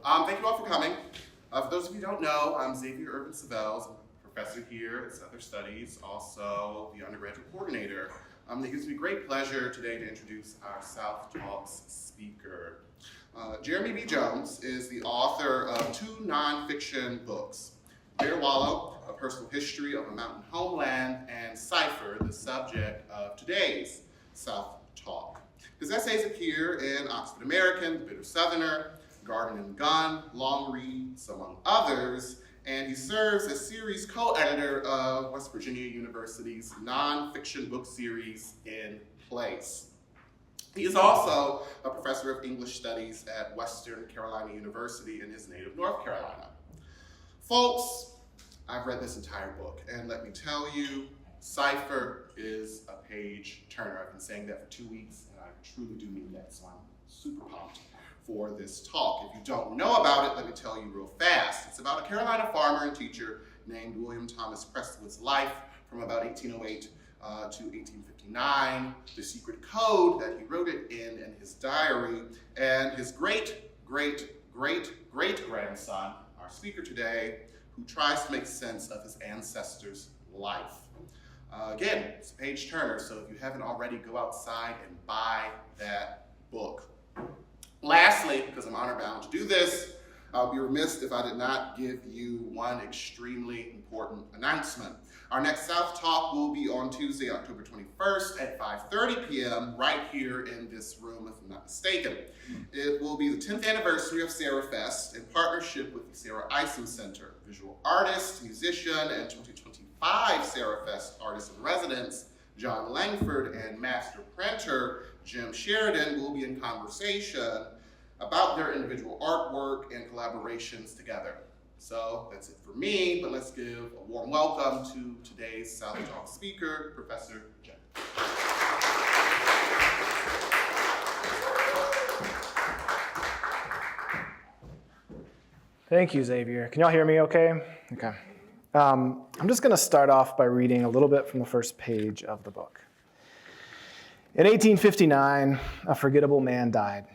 Thank you all for coming. For those of you who don't know, I'm Xavier Urban Savels, a professor here at Southern Studies, also the undergraduate coordinator. It gives me great pleasure today to introduce our SouthTalks speaker. Jeremy B.Jones is the author of two nonfiction books, Bear Wallow, A Personal History of a Mountain Homeland, and Cipher, the subject of today's South Talk. His essays appear in Oxford American, The Bitter Southerner, Garden and Gun, Long Reads, among others, and he serves as series co-editor of West Virginia University's nonfiction book series, In Place. He is also a professor of English studies at Western Carolina University in his native North Carolina. Folks, I've read this entire book, and let me tell you, Cipher is a page turner. I've been saying that for 2 weeks, and I truly do mean that, so I'm super pumped for this talk. If you don't know about it, let me tell you real fast. It's about a Carolina farmer and teacher named William Thomas Prestwood's life from about 1808 to 1859, the secret code that he wrote it in his diary, and his great-great-great-great-grandson, our speaker today, who tries to make sense of his ancestor's life. Again, it's a page turner, so if you haven't already, go outside and buy that book. Lastly, because I'm honor-bound to do this, I'll be remiss if I did not give you one extremely important announcement. Our next South Talk will be on Tuesday, October 21st at 5:30 p.m. right here in this room, if I'm not mistaken. It will be the 10th anniversary of Sarah Fest in partnership with the Sarah Eisen Center. Visual artist, musician, and 2025 Sarah Fest artist in residence, John Langford, and master printer, Jim Sheridan, will be in conversation about their individual artwork and collaborations together. So that's it for me, but let's give a warm welcome to today's South Talk speaker, Professor Jim. Thank you, Xavier. Can y'all hear me okay? Okay. I'm just going to start off by reading a little bit from the first page of the book. In 1859, a forgettable man died.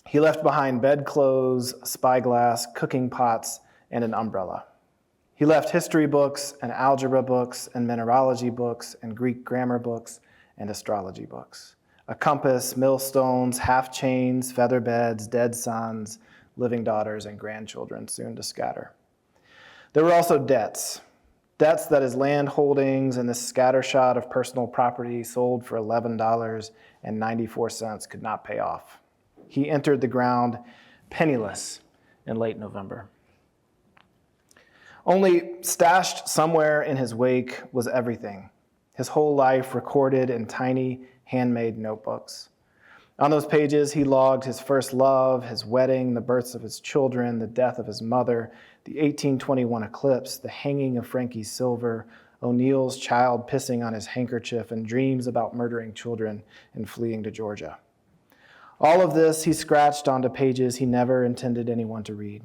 He left behind bedclothes, a spyglass, cooking pots, and an umbrella. He left history books and algebra books and mineralogy books and Greek grammar books and astrology books. A compass, millstones, half chains, feather beds, dead sons, living daughters, and grandchildren soon to scatter. There were also debts that his land holdings and this scattershot of personal property sold for $11.94 could not pay off. He entered the ground penniless in late November. Only stashed somewhere in his wake was everything, his whole life recorded in tiny handmade notebooks. On those pages, he logged his first love, his wedding, the births of his children, the death of his mother, the 1821 eclipse, the hanging of Frankie's silver, O'Neill's child pissing on his handkerchief, and dreams about murdering children and fleeing to Georgia. All of this he scratched onto pages he never intended anyone to read.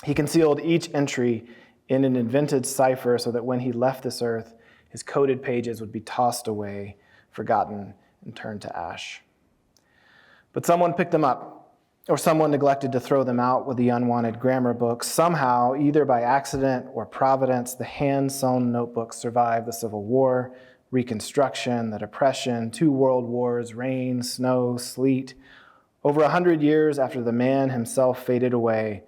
He concealed each entry in an invented cipher so that when he left this earth, his coded pages would be tossed away, forgotten, and turned to ash. But someone picked them up, or someone neglected to throw them out with the unwanted grammar books. Somehow, either by accident or providence, the hand-sewn notebooks survived the Civil War, Reconstruction, the Depression, 2 world wars, rain, snow, sleet. Over 100 years after the man himself faded away,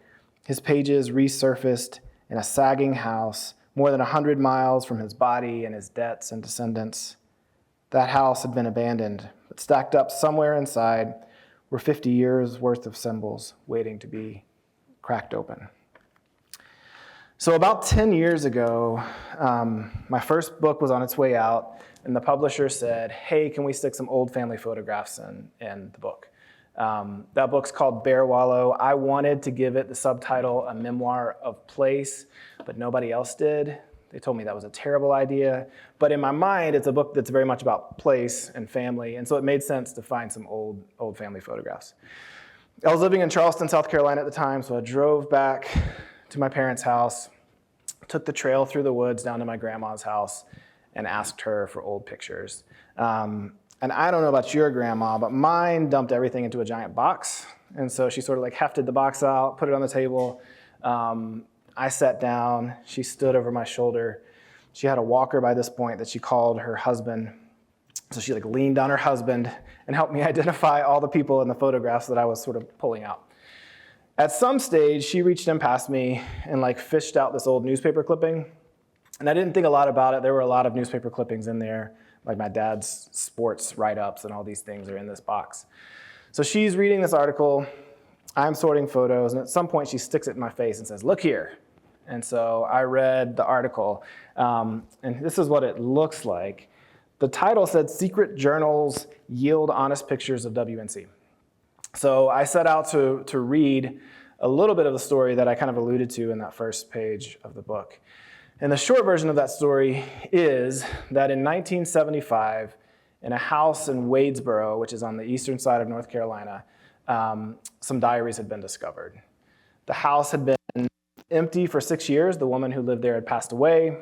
his pages resurfaced in a sagging house more than 100 miles from his body and his debts and descendants. That house had been abandoned, but stacked up somewhere inside were 50 years worth of symbols waiting to be cracked open. So about 10 years ago, my first book was on its way out, and the publisher said, hey, can we stick some old family photographs in the book? That book's called Bear Wallow. I wanted to give it the subtitle, A Memoir of Place, but nobody else did. They told me that was a terrible idea. But in my mind, it's a book that's very much about place and family, and so it made sense to find some old family photographs. I was living in Charleston, South Carolina at the time, so I drove back to my parents' house, took the trail through the woods down to my grandma's house, and asked her for old pictures. And I don't know about your grandma, but mine dumped everything into a giant box And so she sort of like hefted the box out, put it on the table. I sat down. She stood over my shoulder. She had a walker by this point that she called her husband. So she like leaned on her husband and helped me identify all the people in the photographs that I was sort of pulling out. At some stage, she reached in past me and like fished out this old newspaper clipping. And I didn't think a lot about it. There were a lot of newspaper clippings in there, like my dad's sports write-ups and all these things are in this box. So she's reading this article. I'm sorting photos. And at some point, she sticks it in my face and says, "Look here." And so I read the article. And this is what it looks like. The title said, "Secret Journals Yield Honest Pictures of WNC." So I set out to read a little bit of the story that I kind of alluded to in that first page of the book. And the short version of that story is that in 1975, in a house in Wadesboro, which is on the eastern side of North Carolina, some diaries had been discovered. The house had been empty for 6 years. The woman who lived there had passed away.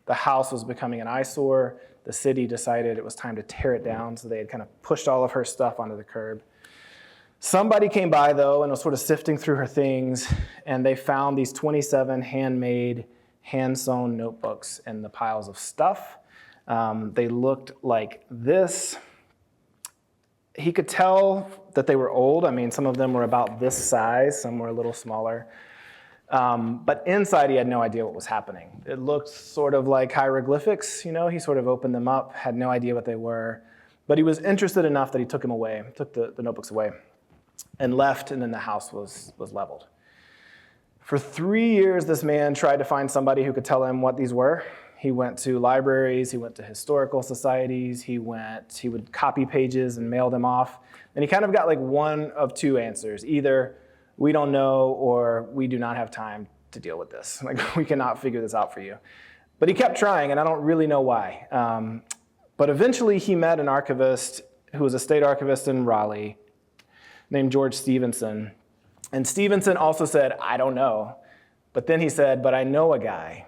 The house was becoming an eyesore. The city decided it was time to tear it down, so they had kind of pushed all of her stuff onto the curb. Somebody came by, though, and was sort of sifting through her things, and they found these 27 handmade, hand-sewn notebooks in the piles of stuff. They looked like this. He could tell that they were old. I mean, some of them were about this size, some were a little smaller. But inside, he had no idea what was happening. It looked sort of like hieroglyphics, you know? He sort of opened them up, had no idea what they were. But he was interested enough that he took them away, took the notebooks away, and left, and then the house was leveled. For 3 years, this man tried to find somebody who could tell him what these were. He went to libraries, he went to historical societies, he would copy pages and mail them off. And he kind of got like one of two answers. Either we don't know, or we do not have time to deal with this. Like, we cannot figure this out for you. But he kept trying, and I don't really know why. But eventually he met an archivist who was a state archivist in Raleigh named George Stevenson. And Stevenson also said, "I don't know." But then he said, "But I know a guy."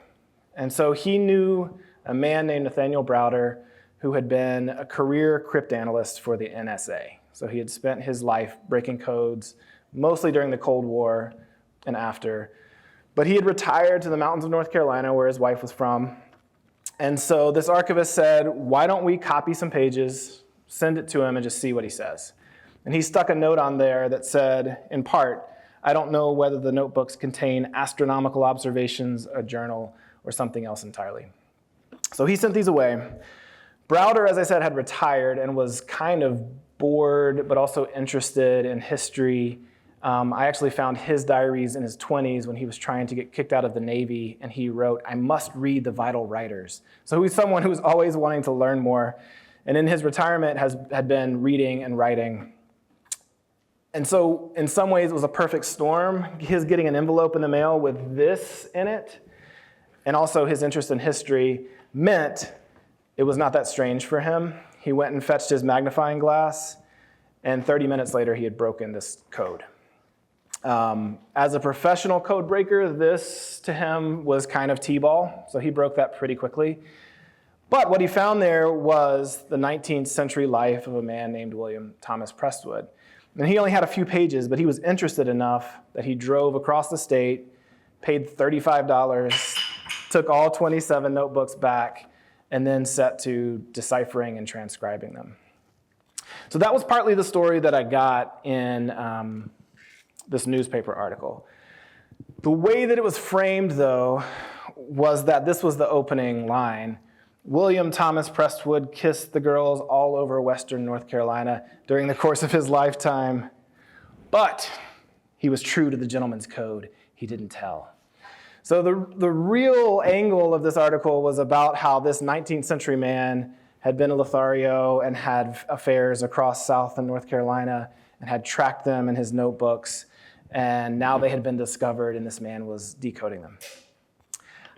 And so he knew a man named Nathaniel Browder who had been a career cryptanalyst for the NSA. So he had spent his life breaking codes, mostly during the Cold War and after. But he had retired to the mountains of North Carolina, where his wife was from. And so this archivist said, "Why don't we copy some pages, send it to him, and just see what he says?" And he stuck a note on there that said, in part, "I don't know whether the notebooks contain astronomical observations, a journal, or something else entirely." So he sent these away. Browder, as I said, had retired and was kind of bored, but also interested in history. I actually found his diaries in his 20s when he was trying to get kicked out of the Navy, and he wrote, "I must read the vital writers." So he's someone who was always wanting to learn more, and in his retirement had been reading and writing. And so in some ways, it was a perfect storm. His getting an envelope in the mail with this in it, and also his interest in history, meant it was not that strange for him. He went and fetched his magnifying glass, and 30 minutes later, he had broken this code. As a professional code breaker, this to him was kind of t-ball, so he broke that pretty quickly. But what he found there was the 19th century life of a man named William Thomas Prestwood. And he only had a few pages, but he was interested enough that he drove across the state, paid $35, took all 27 notebooks back, and then set to deciphering and transcribing them. So that was partly the story that I got in this newspaper article. The way that it was framed, though, was that this was the opening line. William Thomas Prestwood kissed the girls all over western North Carolina during the course of his lifetime, but he was true to the gentleman's code. He didn't tell. So the real angle of this article was about how this 19th century man had been a Lothario and had affairs across South and North Carolina and had tracked them in his notebooks, and now they had been discovered, and this man was decoding them.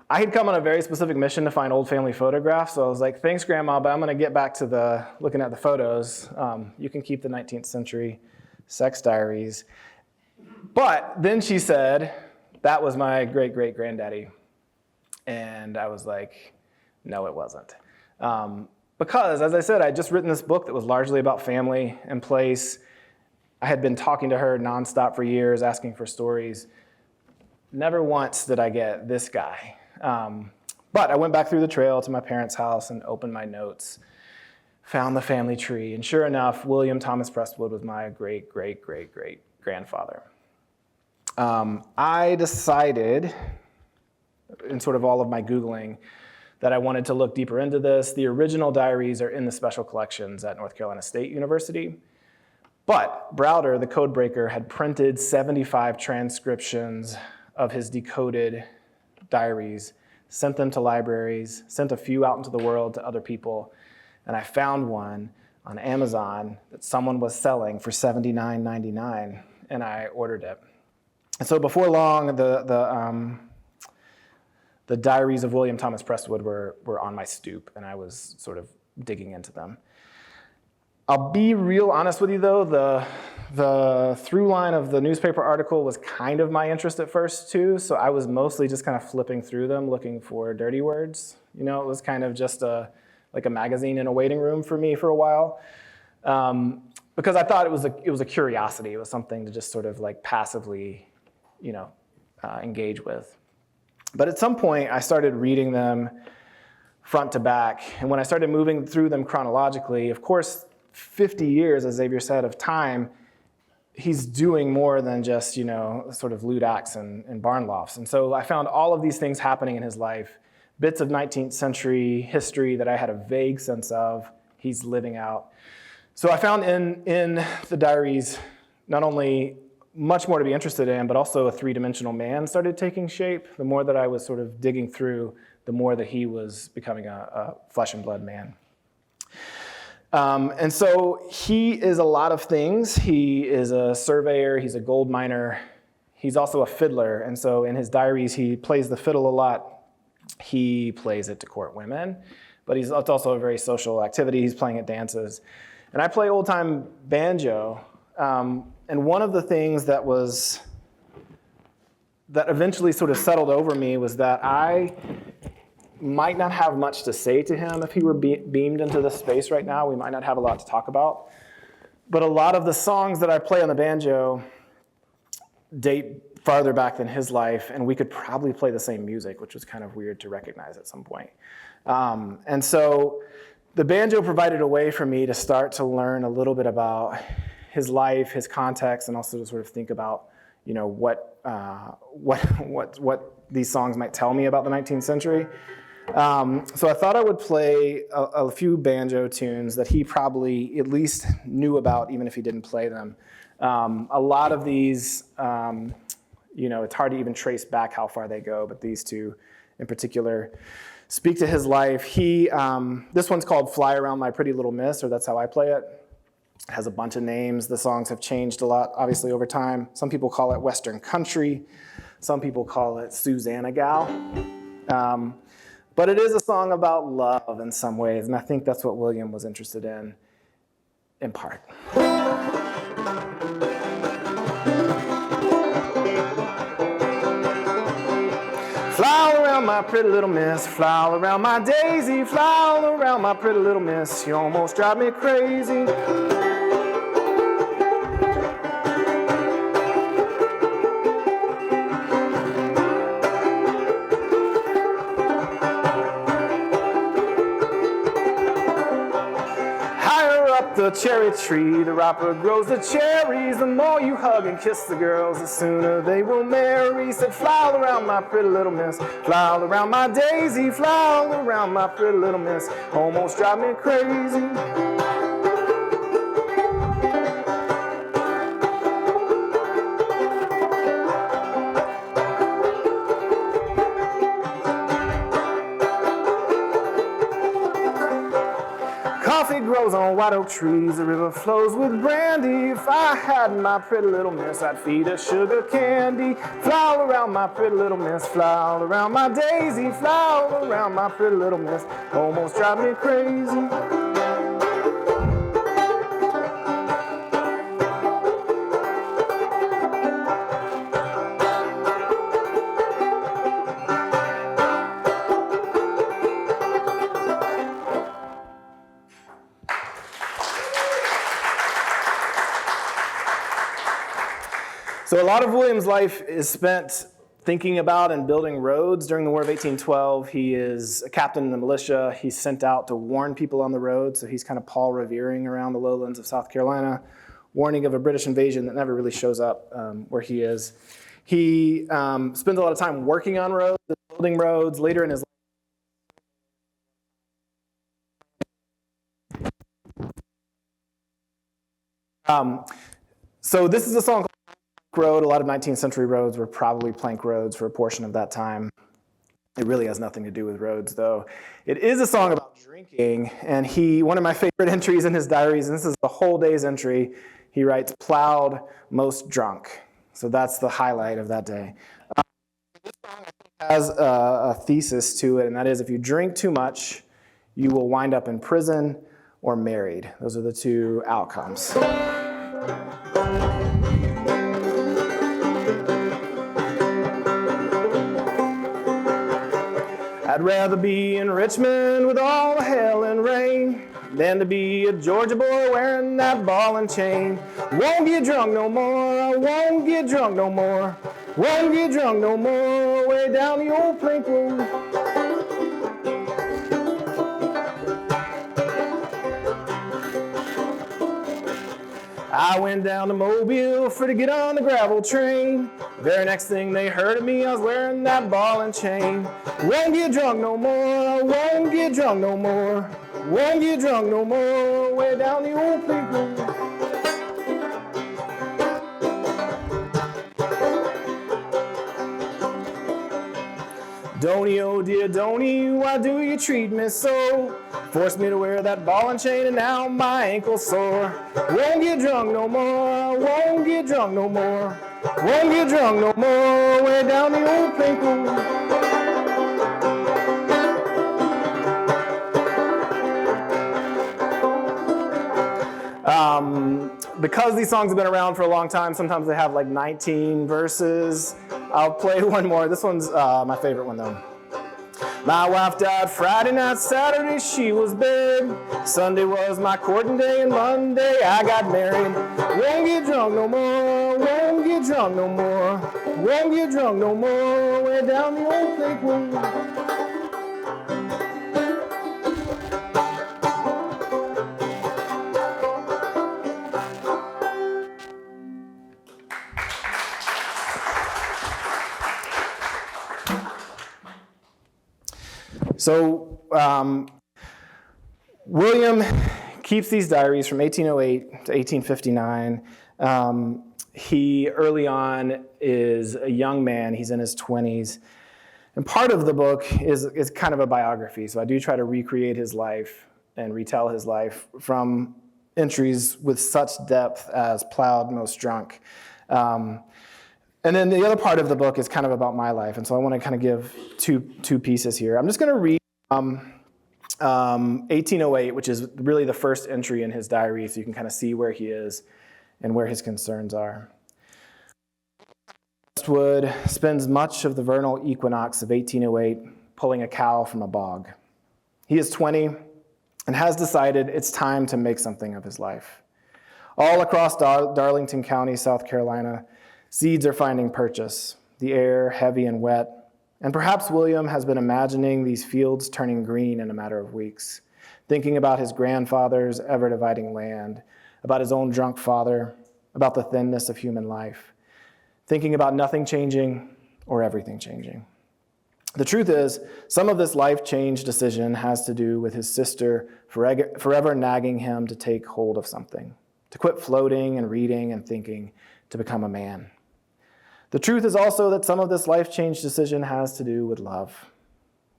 I had come on a very specific mission to find old family photographs, so I was like, "Thanks, Grandma, but I'm going to get back to looking at the photos. You can keep the 19th century sex diaries." But then she said, "That was my great-great-granddaddy." And I was like, no, it wasn't. Because, as I said, I'd just written this book that was largely about family and place, I had been talking to her nonstop for years, asking for stories. Never once did I get this guy. But I went back through the trail to my parents' house and opened my notes, found the family tree, and sure enough, William Thomas Prestwood was my great-great-great-great-grandfather. I decided, in sort of all of my Googling, that I wanted to look deeper into this. The original diaries are in the special collections at North Carolina State University. But Browder, the code breaker, had printed 75 transcriptions of his decoded diaries, sent them to libraries, sent a few out into the world to other people, and I found one on Amazon that someone was selling for $79.99, and I ordered it. And so before long, the diaries of William Thomas Prestwood were on my stoop, and I was sort of digging into them. I'll be real honest with you, though. The through line of the newspaper article was kind of my interest at first, too, so I was mostly just kind of flipping through them, looking for dirty words. You know, it was kind of just like a magazine in a waiting room for me for a while, because I thought it was a curiosity. It was something to just sort of like passively, engage with. But at some point, I started reading them front to back. And when I started moving through them chronologically, of course, 50 years, as Xavier said, of time, he's doing more than just, sort of lewd acts and barn lofts. And so I found all of these things happening in his life, bits of 19th century history that I had a vague sense of he's living out. So I found in the diaries not only much more to be interested in, but also a three-dimensional man started taking shape. The more that I was sort of digging through, the more that he was becoming a flesh and blood man. And so he is a lot of things. He is a surveyor, he's a gold miner, he's also a fiddler. And so in his diaries, he plays the fiddle a lot. He plays it to court women, but it's also a very social activity. He's playing at dances. And I play old-time banjo. And one of the things that eventually sort of settled over me was that I might not have much to say to him if he were beamed into this space right now. We might not have a lot to talk about. But a lot of the songs that I play on the banjo date farther back than his life, and we could probably play the same music, which was kind of weird to recognize at some point. And so the banjo provided a way for me to start to learn a little bit about his life, his context, and also to sort of think about, what these songs might tell me about the 19th century. So I thought I would play a few banjo tunes that he probably at least knew about, even if he didn't play them. A lot of these, it's hard to even trace back how far they go, but these two in particular speak to his life. This one's called Fly Around My Pretty Little Miss, or that's how I play it. It has a bunch of names. The songs have changed a lot, obviously, over time. Some people call it Western Country. Some people call it Susanna Gal. But it is a song about love in some ways, and I think that's what William was interested in part. Fly around my pretty little miss, fly around my daisy, fly around my pretty little miss, you almost drive me crazy. The cherry tree, the riper grows the cherries. The more you hug and kiss the girls, the sooner they will marry. Said, fly all around my pretty little miss, fly all around my daisy, fly all around my pretty little miss, almost drive me crazy. Coffee grows on white oak trees, the river flows with brandy. If I had my pretty little miss, I'd feed her sugar candy. Fly all around my pretty little miss, fly all around my daisy, fly all around my pretty little miss, almost drive me crazy. So a lot of William's life is spent thinking about and building roads. During the War of 1812, he is a captain in the militia. He's sent out to warn people on the road, so he's kind of Paul Revering around the lowlands of South Carolina, warning of a British invasion that never really shows up where he is. He spends a lot of time working on roads, building roads. Later in his so this is a song called Road. A lot of 19th century roads were probably plank roads for a portion of that time. It really has nothing to do with roads, though. It is a song about drinking, and one of my favorite entries in his diaries, and this is the whole day's entry, he writes, "Plowed, most drunk." So that's the highlight of that day. This song has a thesis to it, and that is if you drink too much, you will wind up in prison or married. Those are the two outcomes. I'd rather be in Richmond with all the hail and rain than to be a Georgia boy wearing that ball and chain. Won't get drunk no more, I won't get drunk no more. Won't get drunk no more, way down the old plank road. I went down to Mobile to get on the gravel train. Very next thing they heard of me, I was wearing that ball and chain. Won't get drunk no more, won't get drunk no more. Won't get drunk no more, way down the old plank road. Donny, oh dear Donny, why do you treat me so? Forced me to wear that ball and chain and now my ankle's sore. Won't get drunk no more, won't get drunk no more. Won't get drunk no more, way down the old plank road. Because these songs have been around for a long time, sometimes they have like 19 verses. I'll play one more. This one's my favorite one though. My wife died Friday night, Saturday she was buried. Sunday was my courting day and Monday I got married. Won't get drunk no more, won't get drunk no more. Won't get drunk no more, way down the old plank road. So William keeps these diaries from 1808 to 1859. He early on is a young man. He's in his 20s. And part of the book is kind of a biography. So I do try to recreate his life and retell his life from entries with such depth as Plowed, Most Drunk. And then the other part of the book is kind of about my life, and so I want to kind of give two pieces here. I'm just going to read 1808, which is really the first entry in his diary, so you can kind of see where he is and where his concerns are. Prestwood spends much of the vernal equinox of 1808 pulling a cow from a bog. He is 20 and has decided it's time to make something of his life. All across Darlington County, South Carolina, seeds are finding purchase, the air heavy and wet, and perhaps William has been imagining these fields turning green in a matter of weeks, thinking about his grandfather's ever-dividing land, about his own drunk father, about the thinness of human life, thinking about nothing changing or everything changing. The truth is, some of this life change decision has to do with his sister forever nagging him to take hold of something, to quit floating and reading and thinking, to become a man. The truth is also that some of this life change decision has to do with love,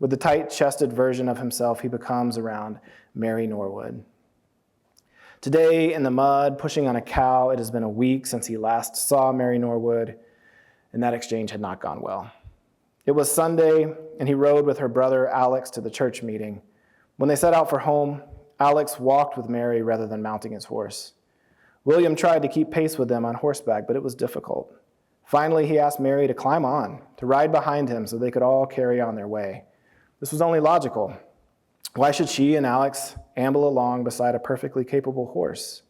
with the tight-chested version of himself he becomes around Mary Norwood. Today, in the mud, pushing on a cow, it has been a week since he last saw Mary Norwood, and that exchange had not gone well. It was Sunday, and he rode with her brother Alex to the church meeting. When they set out for home, Alex walked with Mary rather than mounting his horse. William tried to keep pace with them on horseback, but it was difficult. Finally, he asked Mary to climb on, to ride behind him so they could all carry on their way. This was only logical. Why should she and Alex amble along beside a perfectly capable horse?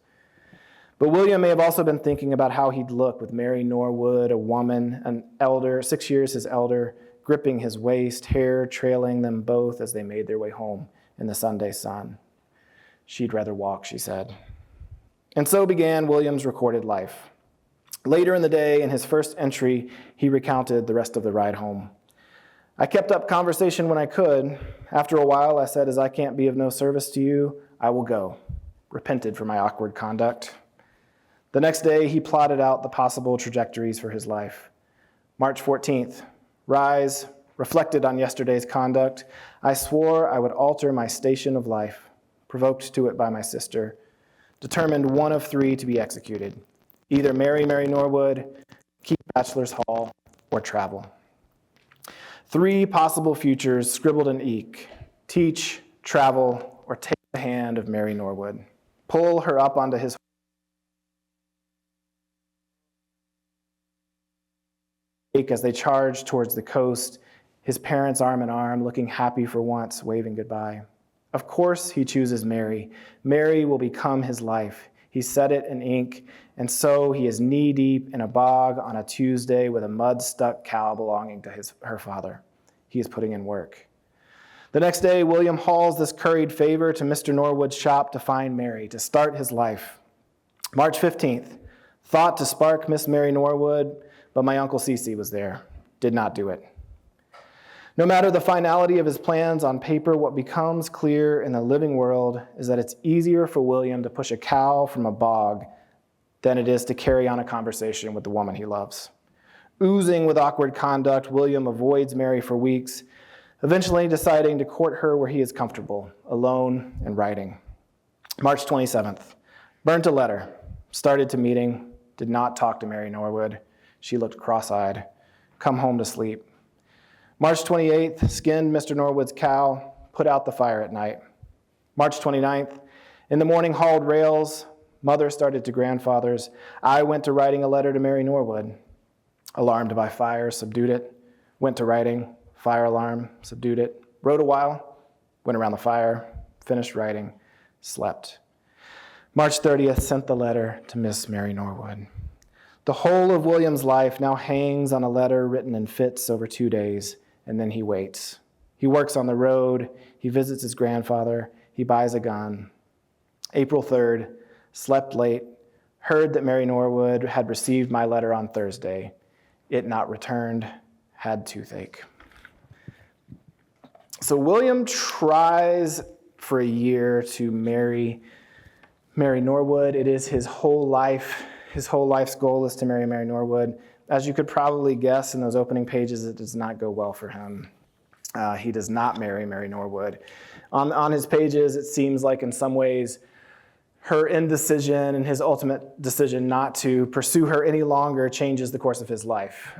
But William may have also been thinking about how he'd look with Mary Norwood, a woman, an elder, 6 years his elder, gripping his waist, hair trailing them both as they made their way home in the Sunday sun. She'd rather walk, she said. And so began William's recorded life. Later in the day, in his first entry, he recounted the rest of the ride home. I kept up conversation when I could. After a while, I said, as I can't be of no service to you, I will go. Repented for my awkward conduct. The next day, he plotted out the possible trajectories for his life. March 14th, rise, reflected on yesterday's conduct. I swore I would alter my station of life, provoked to it by my sister, determined one of three to be executed. Either marry Mary Norwood, keep bachelor's hall, or travel. 3 possible futures scribbled in ink: teach, travel, or take the hand of Mary Norwood. Pull her up onto his as they charged towards the coast, his parents arm in arm, looking happy for once, waving goodbye. Of course he chooses Mary. Mary will become his life. He set it in ink, and so he is knee-deep in a bog on a Tuesday with a mud-stuck cow belonging to her father. He is putting in work. The next day, William hauls this curried favor to Mr. Norwood's shop to find Mary, to start his life. March 15th, thought to spark Miss Mary Norwood, but my Uncle Cece was there. Did not do it. No matter the finality of his plans on paper, what becomes clear in the living world is that it's easier for William to push a cow from a bog than it is to carry on a conversation with the woman he loves. Oozing with awkward conduct, William avoids Mary for weeks, eventually deciding to court her where he is comfortable, alone and writing. March 27th, burnt a letter, started to meeting, did not talk to Mary Norwood. She looked cross-eyed, come home to sleep. March 28th, skinned Mr. Norwood's cow, put out the fire at night. March 29th, in the morning hauled rails, mother started to grandfather's. I went to writing a letter to Mary Norwood. Alarmed by fire, subdued it. Went to writing, fire alarm, subdued it. Wrote a while, went around the fire, finished writing, slept. March 30th, sent the letter to Miss Mary Norwood. The whole of William's life now hangs on a letter written in fits over 2 days, and then he waits. He works on the road, he visits his grandfather, he buys a gun. April 3rd, slept late, heard that Mary Norwood had received my letter on Thursday. It not returned, had toothache. So William tries for a year to marry Mary Norwood. It is his whole life. His whole life's goal is to marry Mary Norwood. As you could probably guess in those opening pages, it does not go well for him. He does not marry Mary Norwood. On his pages, it seems like in some ways her indecision and his ultimate decision not to pursue her any longer changes the course of his life.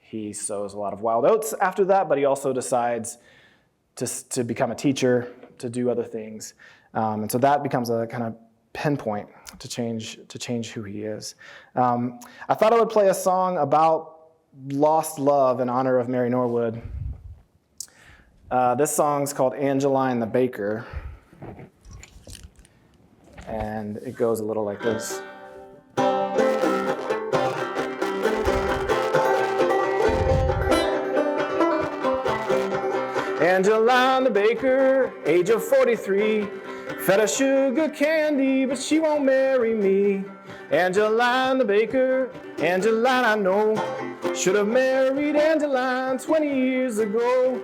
He sows a lot of wild oats after that, but he also decides to become a teacher, to do other things. And so that becomes a kind of pinpoint to change who he is. I thought I would play a song about lost love in honor of Mary Norwood. This song's called Angeline the Baker, and it goes a little like this. Angeline the Baker, age of 43, fed her sugar candy, but she won't marry me. Angeline the Baker, Angeline I know, should have married Angeline 20 years ago.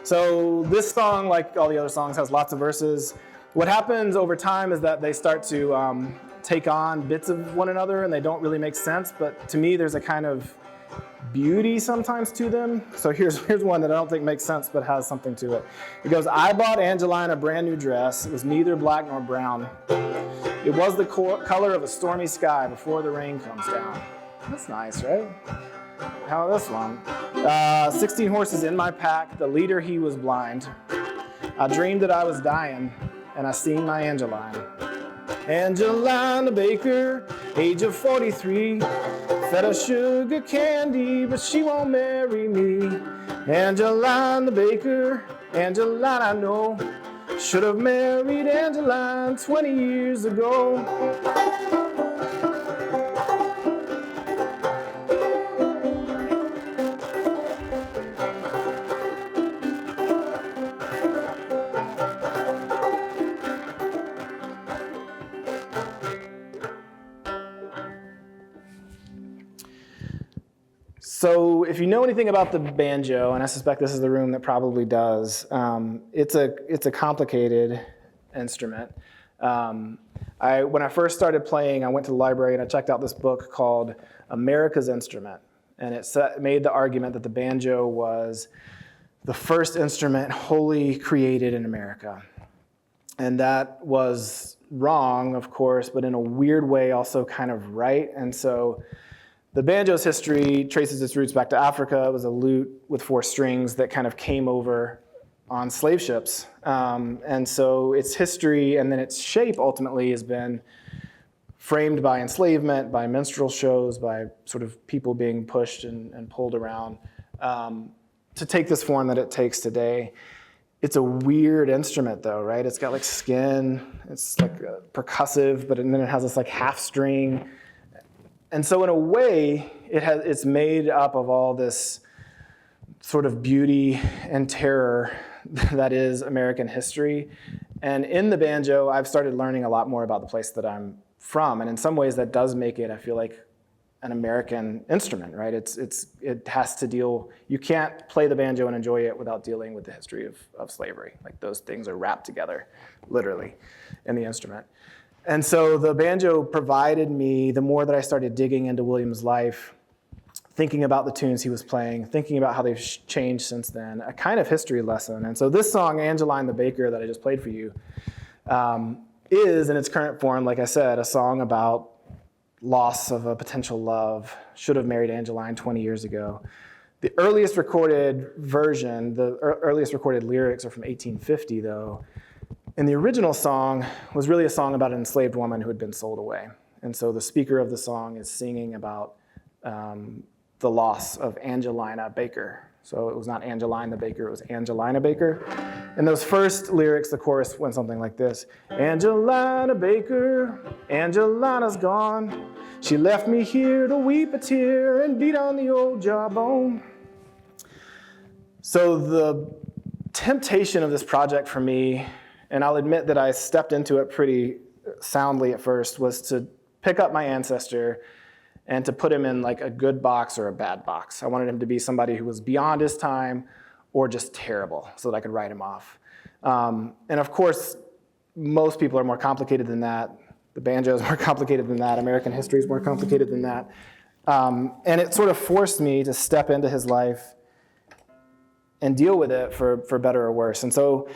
So this song, like all the other songs, has lots of verses. What happens over time is that they start to take on bits of one another, and they don't really make sense. But to me, there's a kind of beauty sometimes to them. So here's one that I don't think makes sense, but has something to it. It goes, I bought Angeline a brand new dress. It was neither black nor brown. It was the color of a stormy sky before the rain comes down. That's nice, right? How about this one? 16 horses in my pack, the leader he was blind. I dreamed that I was dying, and I seen my Angeline. Angeline the Baker, age of 43. Fed her sugar candy, but she won't marry me. Angeline the baker, Angeline I know, should have married Angeline 20 years ago. So if you know anything about the banjo, and I suspect this is the room that probably does, it's a complicated instrument. When I first started playing, I went to the library and I checked out this book called America's Instrument. And it made the argument that the banjo was the first instrument wholly created in America. And that was wrong, of course, but in a weird way also kind of right. And so the banjo's history traces its roots back to Africa. It was a lute with 4 strings that kind of came over on slave ships. And so its history and then its shape ultimately has been framed by enslavement, by minstrel shows, by sort of people being pushed and pulled around to take this form that it takes today. It's a weird instrument though, right? It's got like skin, it's like percussive, but then it has this like half string. And so in a way, it's made up of all this sort of beauty and terror that is American history. And in the banjo, I've started learning a lot more about the place that I'm from. And in some ways that does make it, I feel like, an American instrument, right? It has to deal, you can't play the banjo and enjoy it without dealing with the history of slavery. Like those things are wrapped together, literally, in the instrument. And so the banjo provided me, the more that I started digging into William's life, thinking about the tunes he was playing, thinking about how they've changed since then, a kind of history lesson. And so this song, Angeline the Baker, that I just played for you, is, in its current form, like I said, a song about loss of a potential love, should have married Angeline 20 years ago. The earliest recorded version, the earliest recorded lyrics are from 1850, though. And the original song was really a song about an enslaved woman who had been sold away. And so the speaker of the song is singing about the loss of Angelina Baker. So it was not Angeline the Baker, it was Angelina Baker. In those first lyrics, the chorus went something like this. Angelina Baker, Angelina's gone. She left me here to weep a tear and beat on the old jawbone. So the temptation of this project for me, and I'll admit that I stepped into it pretty soundly at first, was to pick up my ancestor and to put him in like a good box or a bad box. I wanted him to be somebody who was beyond his time or just terrible so that I could write him off. And of course, most people are more complicated than that. The banjo is more complicated than that. American history is more complicated than that. And it sort of forced me to step into his life and deal with it for better or worse. And so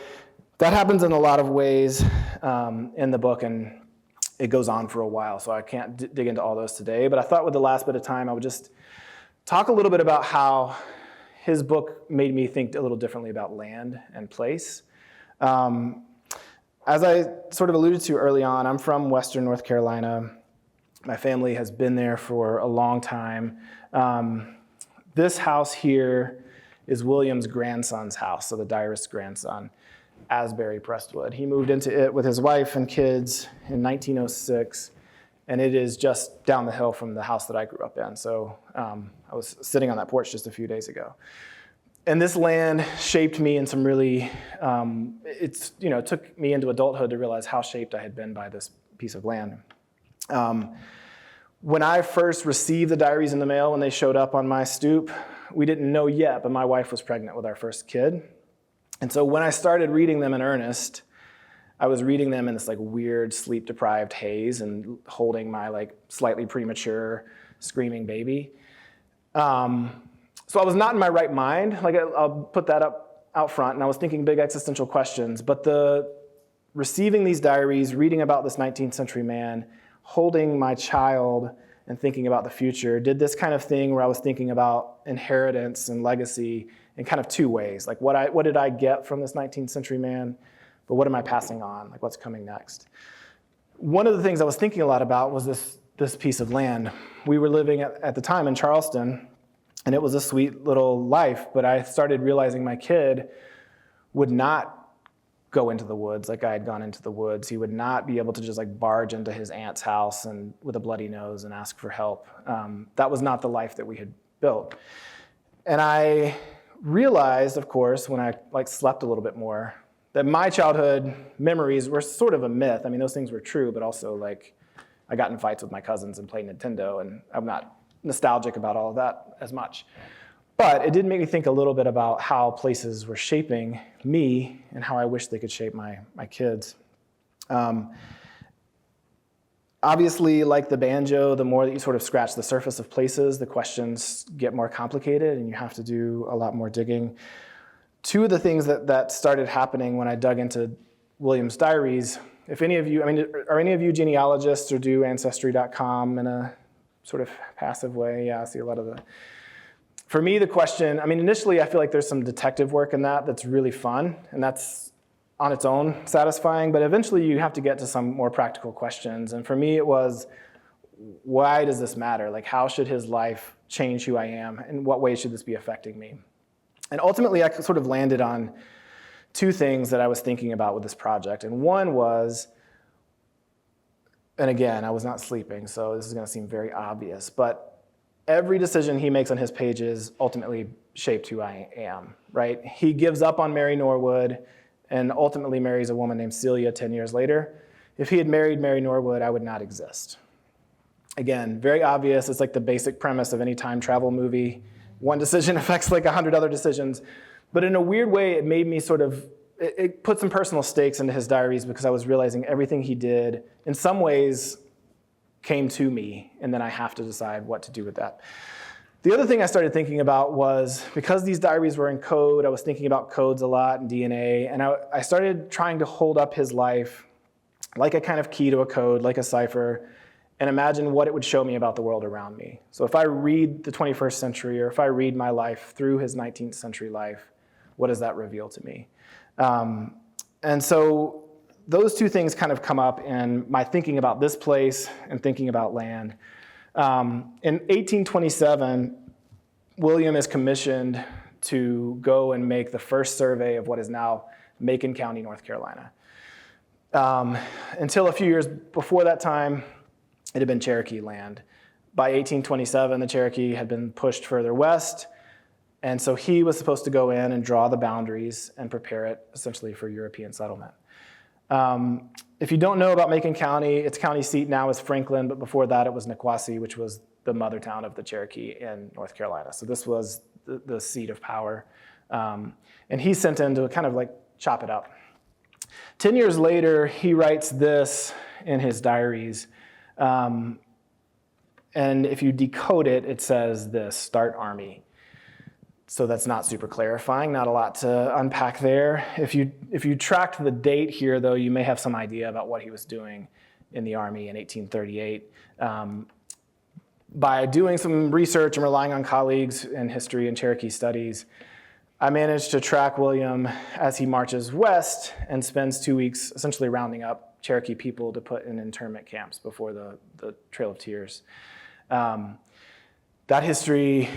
that happens in a lot of ways in the book, and it goes on for a while, so I can't dig into all those today. But I thought with the last bit of time, I would just talk a little bit about how his book made me think a little differently about land and place. As I sort of alluded to early on, I'm from Western North Carolina. My family has been there for a long time. This house here is William's grandson's house, so the diarist's grandson, Asbury Prestwood. He moved into it with his wife and kids in 1906, and it is just down the hill from the house that I grew up in. So I was sitting on that porch just a few days ago. And this land shaped me in some really, it took me into adulthood to realize how shaped I had been by this piece of land. When I first received the diaries in the mail, when they showed up on my stoop, we didn't know yet, but my wife was pregnant with our first kid. And so when I started reading them in earnest, I was reading them in this like weird sleep-deprived haze and holding my like slightly premature screaming baby. So I was not in my right mind. Like I'll put that up out front, and I was thinking big existential questions. But receiving these diaries, reading about this 19th century man, holding my child and thinking about the future, did this kind of thing where I was thinking about inheritance and legacy in kind of two ways. Like what did I get from this 19th century man, but what am I passing on? Like what's coming next? One of the things I was thinking a lot about was this this piece of land. We were living at the time in Charleston, and it was a sweet little life, but I started realizing my kid would not go into the woods like I had gone into the woods. He would not be able to just like barge into his aunt's house and with a bloody nose and ask for help. That was not the life that we had built. And I realized, of course, when I like slept a little bit more, that my childhood memories were sort of a myth. I mean, those things were true, but also like I got in fights with my cousins and played Nintendo, and I'm not nostalgic about all of that as much. But it did make me think a little bit about how places were shaping me and how I wish they could shape my kids. Obviously, like the banjo, the more that you sort of scratch the surface of places, the questions get more complicated and you have to do a lot more digging. Two of the things that started happening when I dug into William's diaries, if any of you, I mean, are any of you genealogists or do Ancestry.com in a sort of passive way? Yeah, I see a lot of the... For me, the question, I mean, initially I feel like there's some detective work in that's really fun, and that's on its own satisfying, but eventually you have to get to some more practical questions. And for me, it was, why does this matter? Like, how should his life change who I am? In what way should this be affecting me? And ultimately, I sort of landed on two things that I was thinking about with this project. And one was, and again, I was not sleeping, so this is gonna seem very obvious, but every decision he makes on his pages ultimately shaped who I am, right? He gives up on Mary Norwood and ultimately marries a woman named Celia 10 years later. If he had married Mary Norwood, I would not exist. Again, very obvious. It's like the basic premise of any time travel movie. One decision affects like 100 other decisions. But in a weird way, it made me sort of, it put some personal stakes into his diaries because I was realizing everything he did, in some ways, came to me, and then I have to decide what to do with that. The other thing I started thinking about was, because these diaries were in code, I was thinking about codes a lot and DNA, and I started trying to hold up his life like a kind of key to a code, like a cipher, and imagine what it would show me about the world around me. So if I read the 21st century, or if I read my life through his 19th century life, what does that reveal to me? And so those two things kind of come up in my thinking about this place and thinking about land. In 1827, William is commissioned to go and make the first survey of what is now Macon County, North Carolina. Until a few years before that time, it had been Cherokee land. By 1827, the Cherokee had been pushed further west, and so he was supposed to go in and draw the boundaries and prepare it essentially for European settlement. If you don't know about Macon County, its county seat now is Franklin, but before that it was Niquosi, which was the mother town of the Cherokee in North Carolina. So this was the seat of power. And he's sent in to kind of like chop it up. 10 years later, he writes this in his diaries. And if you decode it, it says this: start army. So that's not super clarifying, not a lot to unpack there. If you tracked the date here, though, you may have some idea about what he was doing in the Army in 1838. By doing some research and relying on colleagues in history and Cherokee studies, I managed to track William as he marches west and spends 2 weeks essentially rounding up Cherokee people to put in internment camps before the Trail of Tears. That history,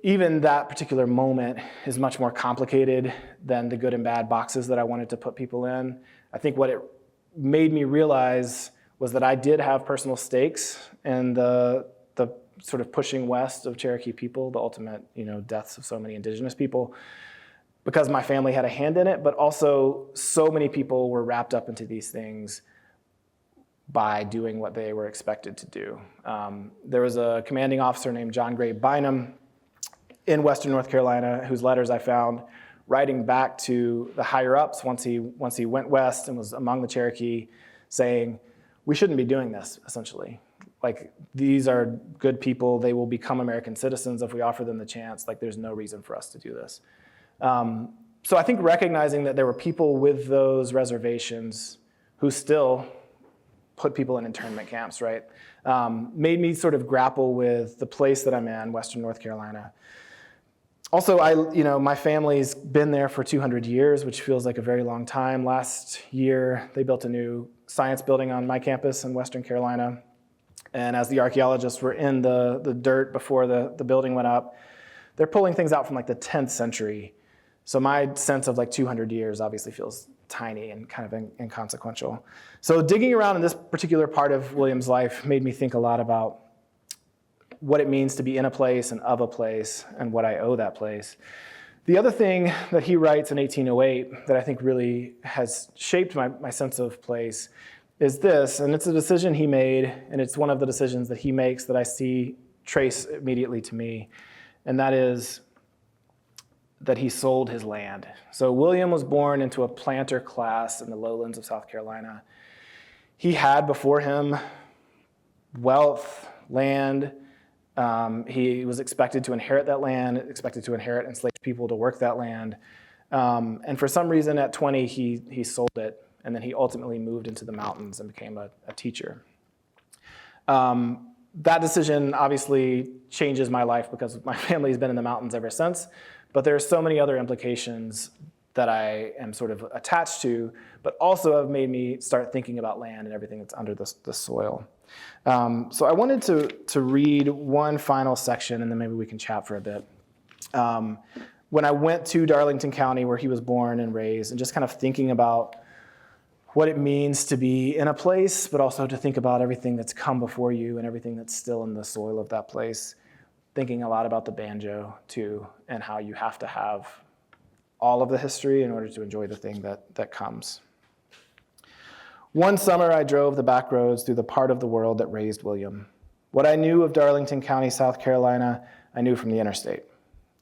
even that particular moment, is much more complicated than the good and bad boxes that I wanted to put people in. I think what it made me realize was that I did have personal stakes in the sort of pushing west of Cherokee people, the ultimate, deaths of so many indigenous people, because my family had a hand in it, but also so many people were wrapped up into these things by doing what they were expected to do. There was a commanding officer named John Gray Bynum in Western North Carolina, whose letters I found writing back to the higher-ups once he went west and was among the Cherokee, saying, we shouldn't be doing this, essentially. Like, these are good people. They will become American citizens if we offer them the chance. Like, there's no reason for us to do this. So I think recognizing that there were people with those reservations who still put people in internment camps, right, made me sort of grapple with the place that I'm in, Western North Carolina. Also, my family's been there for 200 years, which feels like a very long time. Last year, they built a new science building on my campus in Western Carolina. And as the archaeologists were in the dirt before the building went up, they're pulling things out from like the 10th century. So my sense of like 200 years obviously feels tiny and kind of inconsequential. So digging around in this particular part of William's life made me think a lot about what it means to be in a place and of a place and what I owe that place. The other thing that he writes in 1808 that I think really has shaped my sense of place is this, and it's a decision he made, and it's one of the decisions that he makes that I see trace immediately to me, and that is that he sold his land. So William was born into a planter class in the lowlands of South Carolina. He had before him wealth, land. He was expected to inherit that land, expected to inherit enslaved people to work that land. And for some reason at 20, he sold it, and then he ultimately moved into the mountains and became a teacher. That decision obviously changes my life because my family's been in the mountains ever since, but there are so many other implications that I am sort of attached to, but also have made me start thinking about land and everything that's under the soil. So I wanted to read one final section, and then maybe we can chat for a bit. When I went to Darlington County, where he was born and raised, and just kind of thinking about what it means to be in a place, but also to think about everything that's come before you and everything that's still in the soil of that place. Thinking a lot about the banjo, too, and how you have to have all of the history in order to enjoy the thing that comes. One summer, I drove the back roads through the part of the world that raised William. What I knew of Darlington County, South Carolina, I knew from the interstate.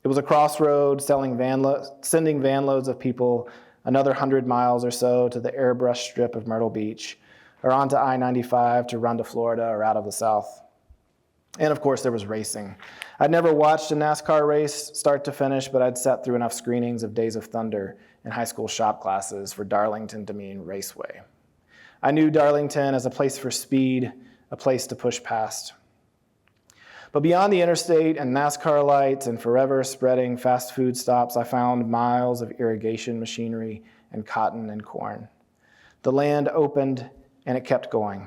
It was a crossroad sending van loads of people another 100 miles or so to the airbrush strip of Myrtle Beach, or onto I-95 to run to Florida or out of the South. And of course, there was racing. I'd never watched a NASCAR race start to finish, but I'd sat through enough screenings of Days of Thunder in high school shop classes for Darlington to mean raceway. I knew Darlington as a place for speed, a place to push past. But beyond the interstate and NASCAR lights and forever spreading fast food stops, I found miles of irrigation machinery and cotton and corn. The land opened and it kept going.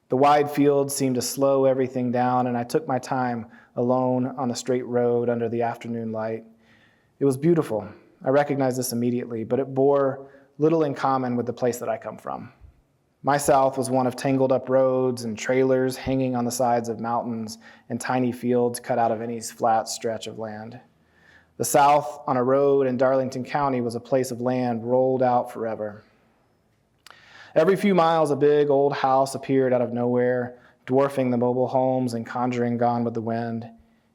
The wide fields seemed to slow everything down, and I took my time alone on the straight road under the afternoon light. It was beautiful. I recognized this immediately, but it bore little in common with the place that I come from. My South was one of tangled up roads and trailers hanging on the sides of mountains and tiny fields cut out of any flat stretch of land. The South on a road in Darlington County was a place of land rolled out forever. Every few miles, a big old house appeared out of nowhere, dwarfing the mobile homes and conjuring Gone with the Wind.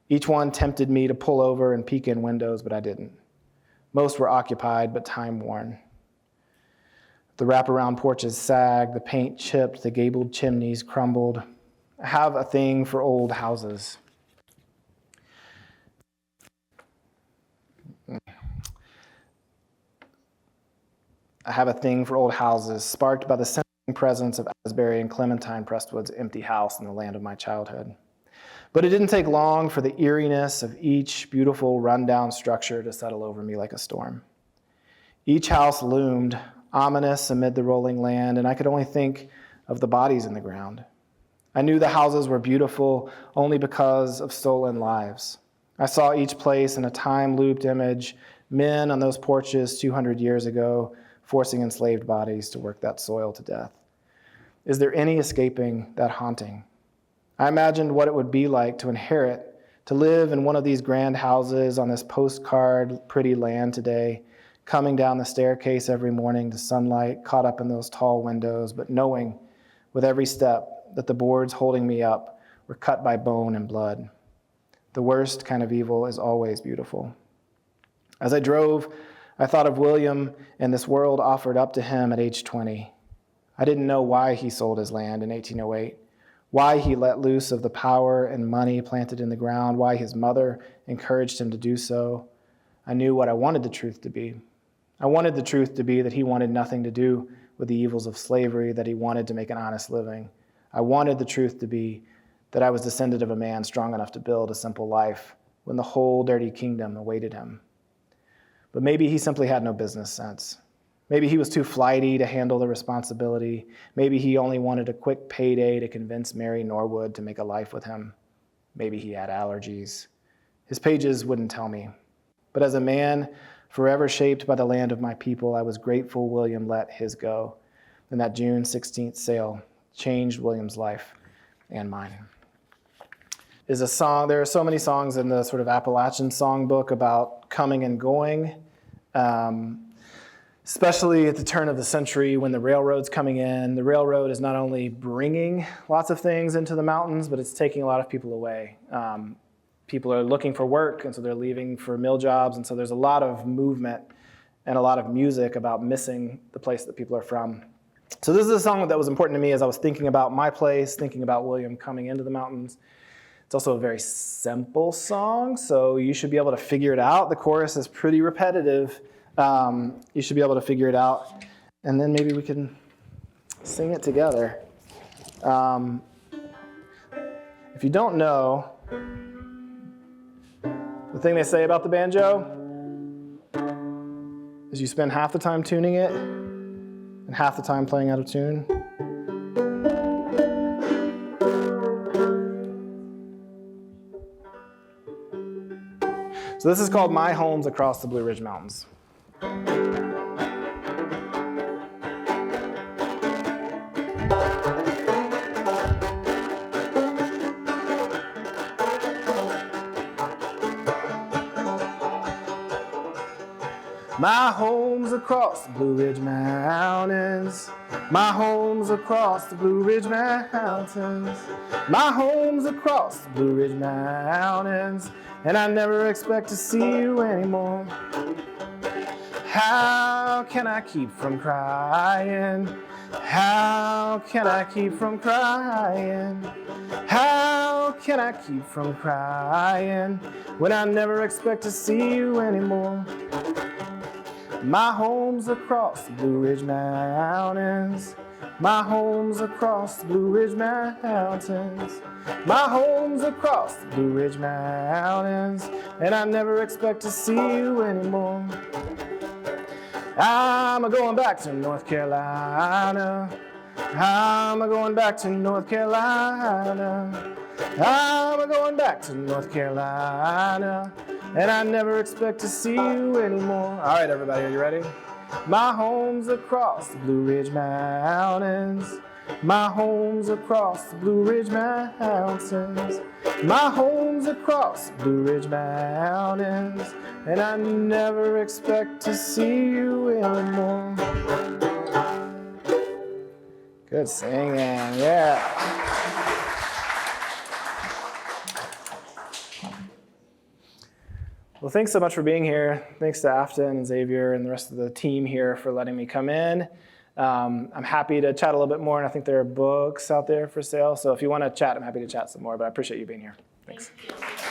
Each one tempted me to pull over and peek in windows, but I didn't. Most were occupied, but time-worn. The wraparound porches sagged, the paint chipped, the gabled chimneys crumbled. I have a thing for old houses. Sparked by the sensing presence of Asbury and Clementine Prestwood's empty house in the land of my childhood. But it didn't take long for the eeriness of each beautiful rundown structure to settle over me like a storm. Each house loomed, ominous amid the rolling land, and I could only think of the bodies in the ground. I knew the houses were beautiful only because of stolen lives. I saw each place in a time-looped image, men on those porches 200 years ago, forcing enslaved bodies to work that soil to death. Is there any escaping that haunting? I imagined what it would be like to inherit, to live in one of these grand houses on this postcard pretty land today, coming down the staircase every morning to sunlight, caught up in those tall windows, but knowing with every step that the boards holding me up were cut by bone and blood. The worst kind of evil is always beautiful. As I drove, I thought of William and this world offered up to him at age 20. I didn't know why he sold his land in 1808, why he let loose of the power and money planted in the ground, why his mother encouraged him to do so. I knew what I wanted the truth to be. I wanted the truth to be that he wanted nothing to do with the evils of slavery, that he wanted to make an honest living. I wanted the truth to be that I was descended of a man strong enough to build a simple life when the whole dirty kingdom awaited him. But maybe he simply had no business sense. Maybe he was too flighty to handle the responsibility. Maybe he only wanted a quick payday to convince Mary Norwood to make a life with him. Maybe he had allergies. His pages wouldn't tell me. But as a man forever shaped by the land of my people, I was grateful William let his go. And that June 16th sail changed William's life and mine. Is a song. There are so many songs in the sort of Appalachian songbook about coming and going, especially at the turn of the century when the railroad's coming in. The railroad is not only bringing lots of things into the mountains, but it's taking a lot of people away. People are looking for work, and so they're leaving for mill jobs, and so there's a lot of movement and a lot of music about missing the place that people are from. So this is a song that was important to me as I was thinking about my place, thinking about William coming into the mountains. It's also a very simple song, so you should be able to figure it out. The chorus is pretty repetitive. You should be able to figure it out, and then maybe we can sing it together. If you don't know, the thing they say about the banjo is you spend half the time tuning it and half the time playing out of tune. So this is called My Homes Across the Blue Ridge Mountains. My home's across the Blue Ridge Mountains. My home's across the Blue Ridge Mountains. My home's across the Blue Ridge Mountains. And I never expect to see you anymore. How can I keep from crying? How can I keep from crying? How can I keep from crying when I never expect to see you anymore? My home's across the Blue Ridge Mountains. My home's across the Blue Ridge Mountains. My home's across the Blue Ridge Mountains, and I never expect to see you anymore. I'm going back to North Carolina. I'm going back to North Carolina. I'm going back to North Carolina, and I never expect to see you anymore. All right, everybody, are you ready? My home's across the Blue Ridge Mountains. My home's across the Blue Ridge Mountains. My home's across the Blue Ridge Mountains, and I never expect to see you anymore. Good singing, yeah. Well, thanks so much for being here. Thanks to Afton and Xavier and the rest of the team here for letting me come in. I'm happy to chat a little bit more, and I think there are books out there for sale. So if you want to chat, I'm happy to chat some more, but I appreciate you being here. Thanks. Thank you.